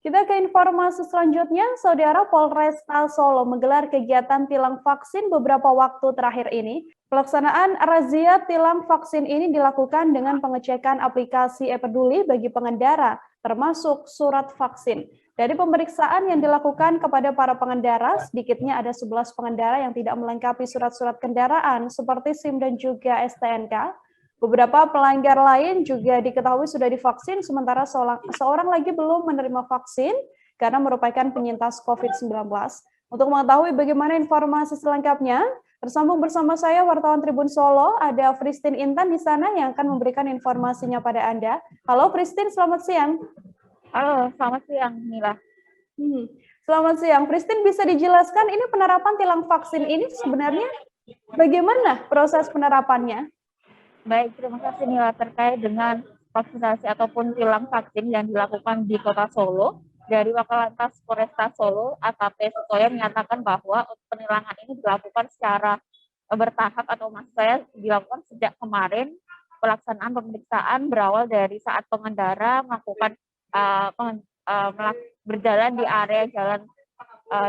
Kita ke informasi selanjutnya, Saudara Polresta Solo menggelar kegiatan tilang vaksin beberapa waktu terakhir ini. Pelaksanaan razia tilang vaksin ini dilakukan dengan pengecekan aplikasi e-peduli bagi pengendara, termasuk surat vaksin. Dari pemeriksaan yang dilakukan kepada para pengendara, sedikitnya ada 11 pengendara yang tidak melengkapi surat-surat kendaraan seperti SIM dan juga STNK. Beberapa pelanggar lain juga diketahui sudah divaksin, sementara seorang lagi belum menerima vaksin karena merupakan penyintas COVID-19. Untuk mengetahui bagaimana informasi selengkapnya, tersambung bersama saya wartawan Tribun Solo, ada Pristin Intan di sana yang akan memberikan informasinya pada Anda. Halo Pristin, selamat siang. Halo, selamat siang, Mila. Selamat siang. Pristin, bisa dijelaskan ini penerapan tilang vaksin ini sebenarnya bagaimana proses penerapannya? Baik, terima kasih Mila terkait dengan vaksinasi ataupun tilang vaksin yang dilakukan di Kota Solo. Dari Waklantas Polresta Solo, AKP Sutoyo menyatakan bahwa penilangan ini dilakukan secara bertahap atau maksud saya dilakukan sejak kemarin. Pelaksanaan pemeriksaan berawal dari saat pengendara melakukan berjalan di area jalan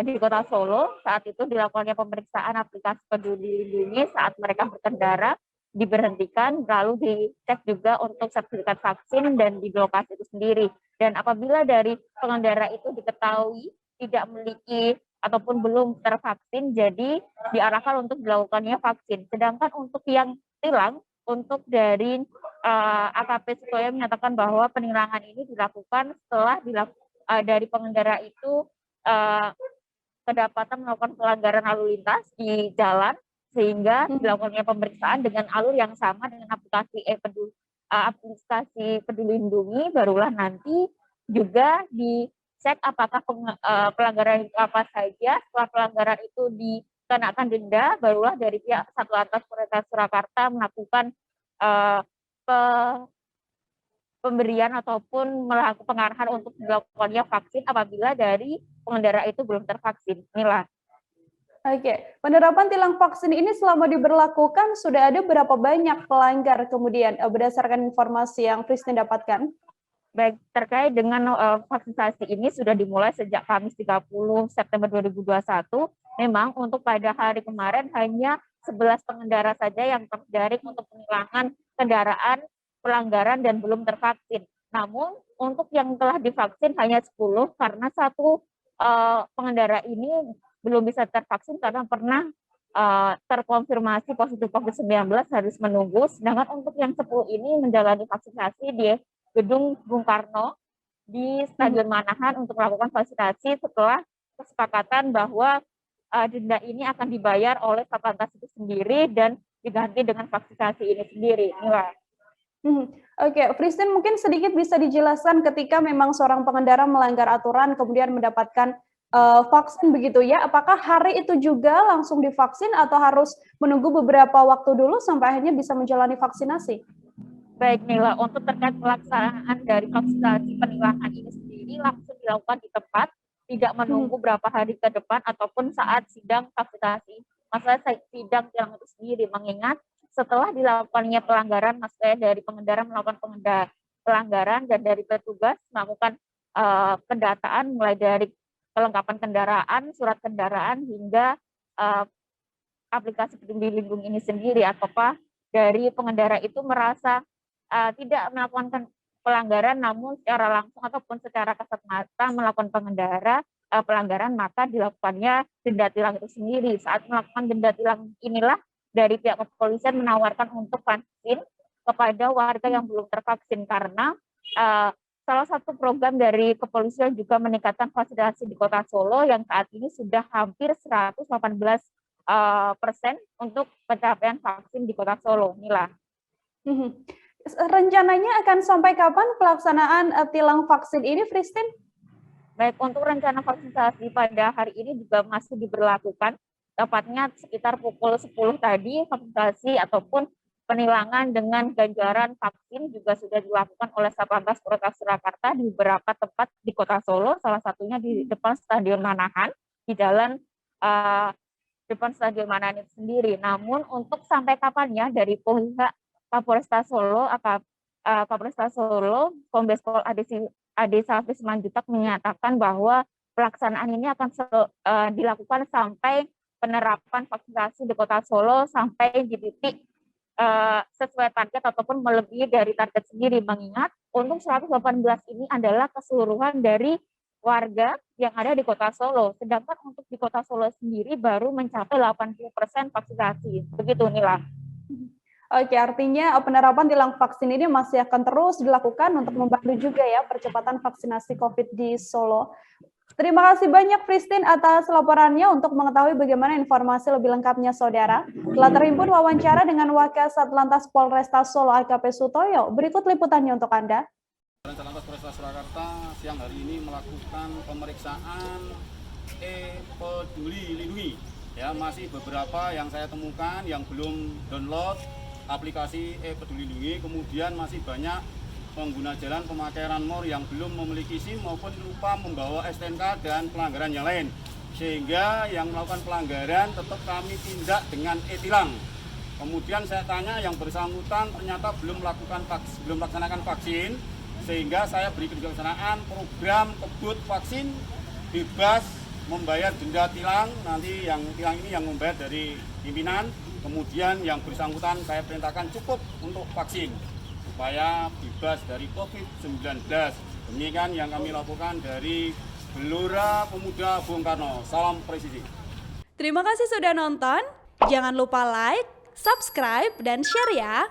di Kota Solo. Saat itu dilakukannya pemeriksaan aplikasi Peduli Lindungi saat mereka berkendara, diberhentikan, lalu dicek juga untuk sertifikat vaksin dan di lokasi itu sendiri. Dan apabila dari pengendara itu diketahui tidak memiliki ataupun belum tervaksin, jadi diarahkan untuk dilakukannya vaksin. Sedangkan untuk yang tilang, untuk dari AKP Sutoyo menyatakan bahwa penilangan ini dilakukan setelah dari pengendara itu kedapatan melakukan pelanggaran lalu lintas di jalan, sehingga dilakukannya pemeriksaan dengan alur yang sama dengan aplikasi Peduli Lindungi, barulah nanti juga dicek apakah pelanggaran itu apa saja. Setelah pelanggaran itu dikenakan denda, barulah dari pihak Satlantas Polresta Surakarta melakukan pemberian ataupun melakukan pengarahan untuk dilakukannya vaksin apabila dari pengendara itu belum tervaksin. Inilah. Oke, penerapan tilang vaksin ini selama diberlakukan sudah ada berapa banyak pelanggar kemudian berdasarkan informasi yang Pristin dapatkan? Baik, terkait dengan vaksinasi ini sudah dimulai sejak Kamis 30 September 2021. Memang untuk pada hari kemarin hanya 11 pengendara saja yang terjaring untuk penilangan kendaraan pelanggaran dan belum tervaksin. Namun untuk yang telah divaksin hanya 10 karena satu pengendara ini belum bisa tervaksin karena pernah terkonfirmasi positif COVID-19 harus menunggu. Sedangkan untuk yang 10 ini menjalani vaksinasi di Gedung Bung Karno di Stadion Manahan untuk melakukan vaksinasi setelah kesepakatan bahwa denda ini akan dibayar oleh Satlantas itu sendiri dan diganti dengan vaksinasi ini sendiri. Inilah. Oke, Pristin mungkin sedikit bisa dijelaskan ketika memang seorang pengendara melanggar aturan kemudian mendapatkan vaksin begitu ya, apakah hari itu juga langsung divaksin atau harus menunggu beberapa waktu dulu sampai akhirnya bisa menjalani vaksinasi? Baik Nila, untuk terkait pelaksanaan dari vaksinasi penilangan ini sendiri langsung dilakukan di tempat, tidak menunggu berapa hari ke depan ataupun saat sidang vaksinasi. Masalah sidang tilang itu sendiri, mengingat setelah dilakukannya pelanggaran, maksudnya dari pengendara melakukan pelanggaran dan dari petugas melakukan pendataan mulai dari kelengkapan kendaraan, surat kendaraan hingga aplikasi Peduli Lindungi ini sendiri, ataukah dari pengendara itu merasa tidak melakukan pelanggaran namun secara langsung ataupun secara kasat mata melakukan pelanggaran, maka dilakukannya denda tilang itu sendiri. Saat melakukan denda tilang inilah dari pihak kepolisian menawarkan untuk vaksin kepada warga yang belum tervaksin karena salah satu program dari kepolisian juga meningkatkan vaksinasi di Kota Solo yang saat ini sudah hampir 118% untuk pencapaian vaksin di Kota Solo. Inilah. Rencananya akan sampai kapan pelaksanaan tilang vaksin ini, Pristin? Baik, untuk rencana vaksinasi pada hari ini juga masih diberlakukan. Tepatnya sekitar pukul 10 tadi, vaksinasi ataupun penilangan dengan ganjaran vaksin juga sudah dilakukan oleh Satlantas Polresta Surakarta di beberapa tempat di Kota Solo, salah satunya di depan Stadion Manahan, di jalan depan Stadion Manahan itu sendiri. Namun untuk sampai kapannya dari pihak Kapolresta Solo, Kombes Pol Adesi Ade Safri Simanjuntak menyatakan bahwa pelaksanaan ini akan dilakukan sampai penerapan vaksinasi di Kota Solo sampai di titik sesuai target ataupun melebihi dari target sendiri, mengingat untuk 118 ini adalah keseluruhan dari warga yang ada di Kota Solo, sedangkan untuk di Kota Solo sendiri baru mencapai 80% vaksinasi. Begitu Nila. Oke, artinya penerapan tilang vaksin ini masih akan terus dilakukan untuk membantu juga ya percepatan vaksinasi COVID di Solo. Terima kasih banyak Christine atas laporannya. Untuk mengetahui bagaimana informasi lebih lengkapnya saudara, telah terhimpun wawancara dengan Wakil Satlantas Polresta Solo AKP Sutoyo. Berikut liputannya untuk Anda. Satlantas Polresta Surakarta siang hari ini melakukan pemeriksaan Peduli Lindungi. Ya, masih beberapa yang saya temukan yang belum download aplikasi Peduli Lindungi, kemudian masih banyak pengguna jalan pemakai Ranmor yang belum memiliki SIM maupun lupa membawa STNK dan pelanggaran yang lain. Sehingga yang melakukan pelanggaran tetap kami tindak dengan e-tilang. Kemudian saya tanya yang bersangkutan ternyata belum melaksanakan vaksin, sehingga saya beri kebijaksanaan program kebut vaksin bebas membayar denda tilang. Nanti yang tilang ini yang membayar dari pimpinan, kemudian yang bersangkutan saya perintahkan cukup untuk vaksin supaya bebas dari COVID-19. Demikian yang kami lakukan dari Gelora Pemuda Bung Karno. Salam presisi. Terima kasih sudah nonton. Jangan lupa like, subscribe, dan share ya.